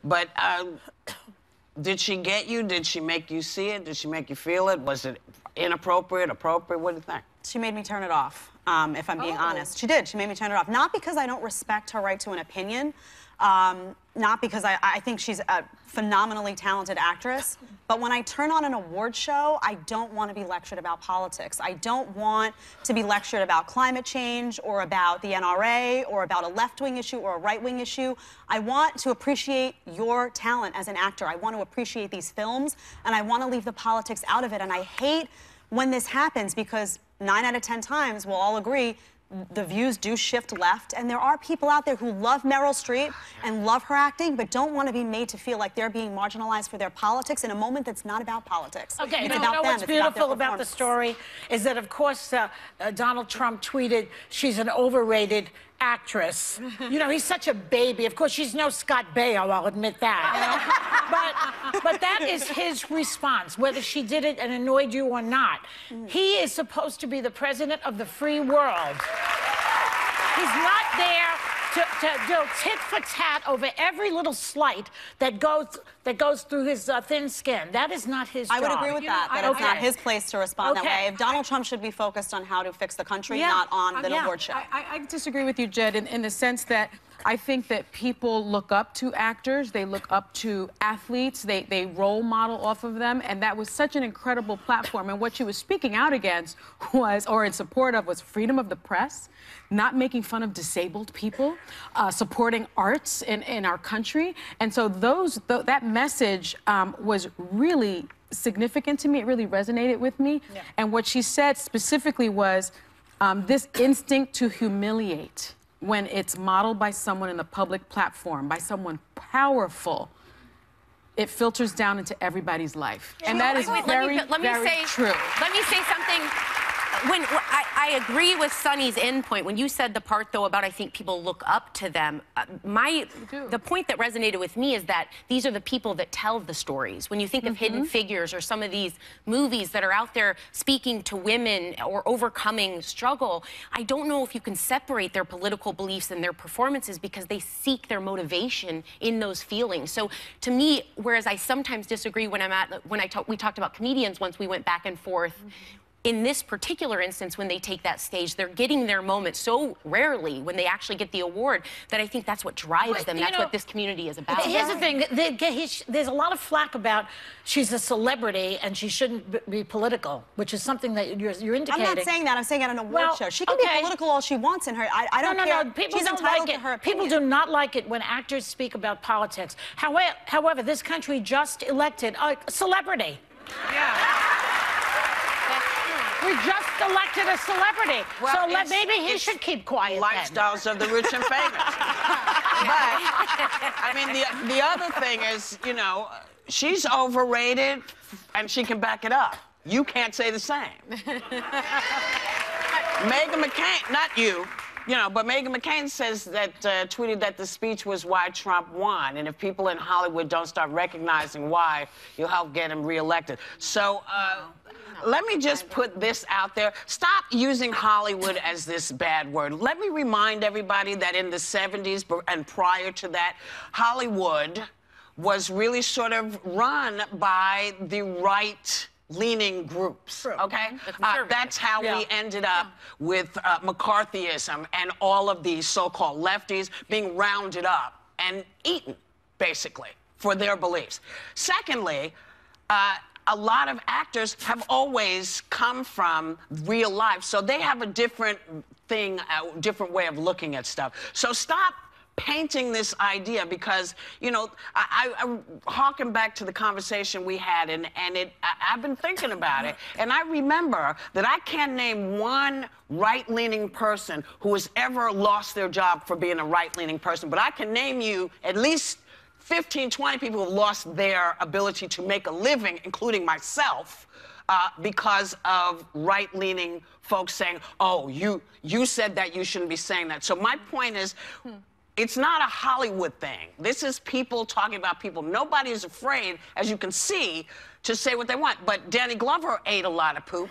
But did she get you? Did she make you see it? Did she make you feel it? Was it inappropriate, appropriate? What do you think? She made me turn it off, if I'm being honest. She did. She made me turn it off. Not because I don't respect her right to an opinion, not because I think she's a phenomenally talented actress, but when I turn on an award show, I don't want to be lectured about politics. I don't want to be lectured about climate change or about the NRA or about a left-wing issue or a right-wing issue. I want to appreciate your talent as an actor. I want to appreciate these films, and I want to leave the politics out of it. And I hate when this happens because 9 out of 10 times, we'll all agree, the views do shift left, and there are people out there who love Meryl Streep and love her acting, but don't want to be made to feel like they're being marginalized for their politics in a moment that's not about politics. Okay, it's you about know them. what's beautiful about the story is that, of course, Donald Trump tweeted she's an overrated actress. You know, he's such a baby. Of course, she's no Scott Baio, I'll admit that. But that is his response, whether she did it and annoyed you or not. He is supposed to be the president of the free world. He's not there to do tit for tat over every little slight that goes through his thin skin. That is not his job. I would agree with that. It's not his place to respond that way. If Donald Trump should be focused on how to fix the country, not on the award show. I disagree with you, Jed, in the sense that I think that people look up to actors, they look up to athletes, they role model off of them, and that was such an incredible platform. And what she was speaking out against was, or in support of, was freedom of the press, not making fun of disabled people, supporting arts in our country. And so that message was really significant to me. It really resonated with me. Yeah. And what she said specifically was this instinct to humiliate when it's modeled by someone in the public platform, by someone powerful, it filters down into everybody's life. Yeah, and that is very true. Let me say something. I agree with Sunny's end point. When you said the part, though, about I think people look up to them, the point that resonated with me is that these are the people that tell the stories. When you think of Hidden Figures or some of these movies that are out there speaking to women or overcoming struggle, I don't know if you can separate their political beliefs and their performances because they seek their motivation in those feelings. So to me, whereas I sometimes disagree when we talked about comedians once we went back and forth, in this particular instance, when they take that stage, they're getting their moment so rarely when they actually get the award that I think that's what drives them. That's what this community is about. Here's the thing. There's a lot of flack about she's a celebrity and she shouldn't be political, which is something that you're indicating. I'm not saying that. I'm saying at an award show. She can be political all she wants in her. I don't care. No, people She's don't entitled like to her it. People do not like it when actors speak about politics. However, this country just elected a celebrity. Yeah. We just elected a celebrity, well, so maybe he should keep quiet. Lifestyles of the rich and famous. But I mean, the other thing is, you know, she's overrated, and she can back it up. You can't say the same. Meghan McCain, not you. You know, but Meghan McCain says that, tweeted that the speech was why Trump won. And if people in Hollywood don't start recognizing why, you'll help get him reelected. So, let me just put this out there. Stop using Hollywood as this bad word. Let me remind everybody that in the 70s and prior to that, Hollywood was really sort of run by the right-leaning groups, okay? That's how we ended up with McCarthyism and all of these so-called lefties being rounded up and eaten, basically, for their beliefs. Secondly, a lot of actors have always come from real life, so they have a different thing, a different way of looking at stuff. So stop painting this idea because, you know, I harken back to the conversation we had, and I've been thinking about it, and I remember that I can't name one right-leaning person who has ever lost their job for being a right-leaning person, but I can name you at least 15, 20 people who have lost their ability to make a living, including myself, because of right-leaning folks saying, oh, you said that, you shouldn't be saying that. So my point is, it's not a Hollywood thing. This is people talking about people. Nobody is afraid, as you can see, to say what they want. But Danny Glover ate a lot of poop.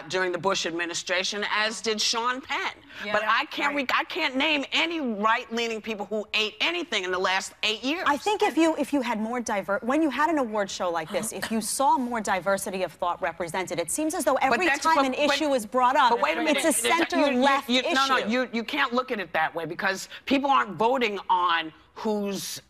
during the Bush administration, as did Sean Penn. Yeah, but I can't name any right-leaning people who ate anything in the last 8 years. I think if you had more when you had an award show like this, if you saw more diversity of thought represented, it seems as though every time an issue is brought up, but wait a minute, it's a center-left issue. No, you can't look at it that way, because people aren't voting on whose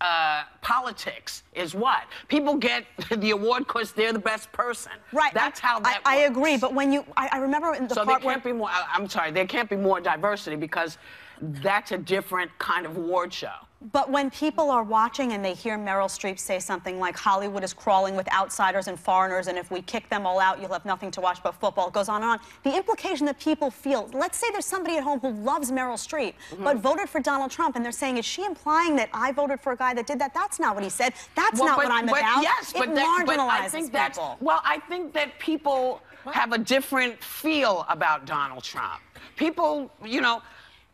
politics is what. People get the award because they're the best person. Right. That's how that works. I agree, but when I remember in the so part there can't be more. I'm sorry, there can't be more diversity, because that's a different kind of award show. But when people are watching and they hear Meryl Streep say something like Hollywood is crawling with outsiders and foreigners, and if we kick them all out, you'll have nothing to watch but football, it goes on and on. The implication that people feel, let's say there's somebody at home who loves Meryl Streep, but voted for Donald Trump, and they're saying, is she implying that I voted for a guy that did that? That's not what he said. That's not what I'm about. Yes, it marginalizes people. Well, I think that people have a different feel about Donald Trump. People, you know,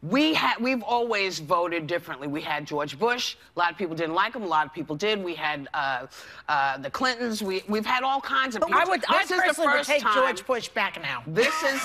we've always voted differently. We had George Bush. A lot of people didn't like him. A lot of people did. We had the Clintons. We've had all kinds of people. I personally would take George Bush back now. This is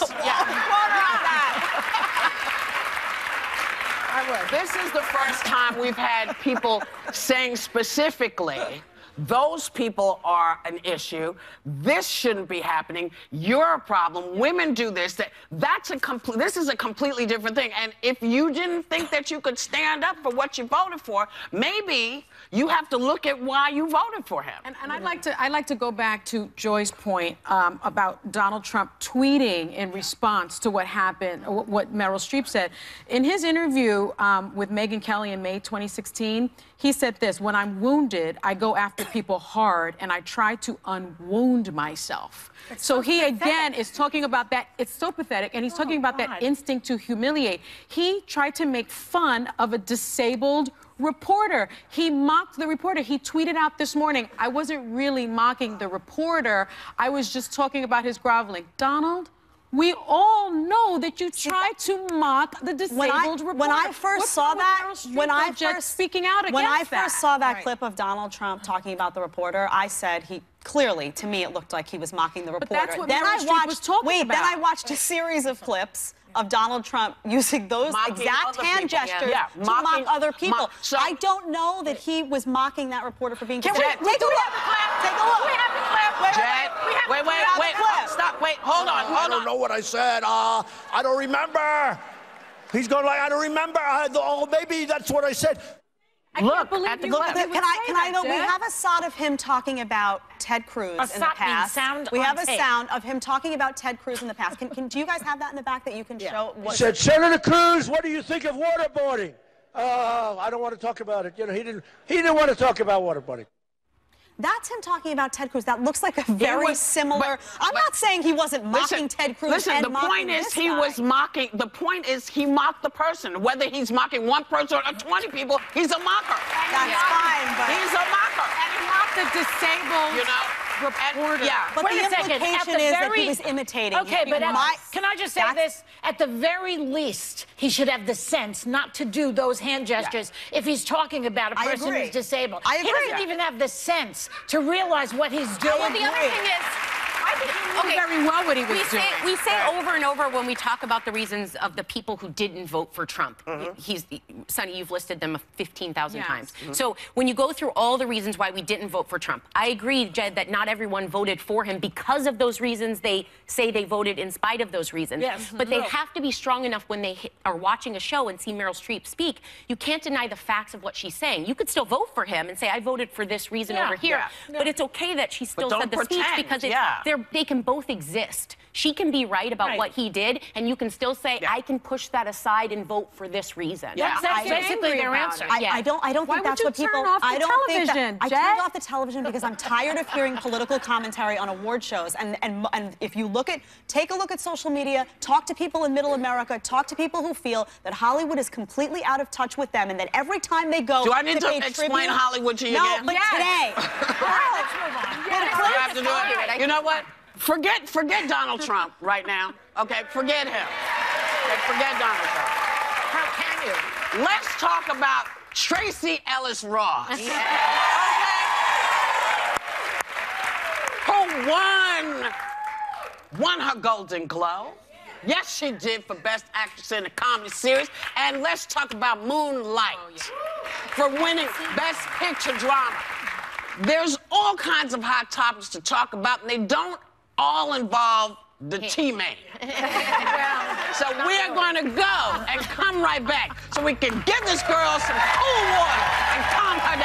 I would. This is the first time we've had people saying specifically, those people are an issue. This shouldn't be happening. You're a problem. Women do this. This is a completely different thing. And if you didn't think that you could stand up for what you voted for, maybe you have to look at why you voted for him. And I'd like to go back to Joy's point about Donald Trump tweeting in response to what happened, what Meryl Streep said. In his interview with Megyn Kelly in May 2016, he said this: "When I'm wounded, I go after people hard, and I try to unwound myself." So he again is talking about that. It's so pathetic, and he's talking about that instinct to humiliate. He tried to make fun of a disabled reporter. He mocked the reporter. He tweeted out this morning, "I wasn't really mocking the reporter. I was just talking about his groveling." Donald, we all know that you tried to mock the disabled reporter. When I first saw that, speaking out against when I first saw that right. clip of Donald Trump talking about the reporter, I said clearly, to me, it looked like he was mocking the reporter. But that's what Meryl Streep was talking about. Then I watched a series of clips of Donald Trump using those exact hand gestures to mock other people. I don't know that he was mocking that reporter for being. Take a look. Take a look. We have the clip. Wait. Stop. Wait. Hold on. I don't know what I said. I don't remember. He's going like, I don't remember. Oh, maybe that's what I said. Look at the clip. Can I know? We have a shot of him talking about Ted Cruz in the past. We have a sound of him talking about Ted Cruz in the past. Do you guys have that in the back that you can show? He said, "Senator Cruz, what do you think of waterboarding?" I don't want to talk about it. You know, he didn't want to talk about waterboarding. That's him talking about Ted Cruz. That looks like a very similar. I'm not saying he wasn't mocking Ted Cruz. Listen, the point is he was mocking. The point is he mocked the person. Whether he's mocking one person or 20 people, he's a mocker. That's fine, but he's a mocker. And he mocked the disabled reporter. But the implication is that he was imitating. Okay, but can I just say this? At the very least, he should have the sense not to do those hand gestures if he's talking about a person who's disabled. I agree. He doesn't even have the sense to realize what he's doing. Well, the other thing is, I think he knew very well what he was doing. We say over and over when we talk about the reasons of the people who didn't vote for Trump. Sonny, you've listed them 15,000 times. So when you go through all the reasons why we didn't vote for Trump, I agree, Jed, that not everyone voted for him because of those reasons. They say they voted in spite of those reasons. But they have to be strong enough when they are watching a show and see Meryl Streep speak. You can't deny the facts of what she's saying. You could still vote for him and say, I voted for this reason over here. But it's okay that she still said the speech because they can both exist. She can be right about what he did, and you can still say, I can push that aside and vote for this reason. That's basically their answer. I don't think that's what people. I turned off the television because I'm tired of hearing political commentary on award shows. And if you take a look at social media, talk to people in Middle America, talk to people who feel that Hollywood is completely out of touch with them, and that every time they go, do I need to explain Hollywood to you again? No, but today. Let's move on. You have to do it. You know what? Forget Donald Trump right now. Okay, forget him. Okay, forget Donald Trump. How can you? Let's talk about Tracee Ellis Ross. Okay? Who won won her Golden Globe. Yes, she did for Best Actress in a Comedy Series. And let's talk about Moonlight for winning Best Picture Drama. There's all kinds of hot topics to talk about, and they don't all involve the T-Man. So we're going to go and come right back so we can give this girl some cool water and calm her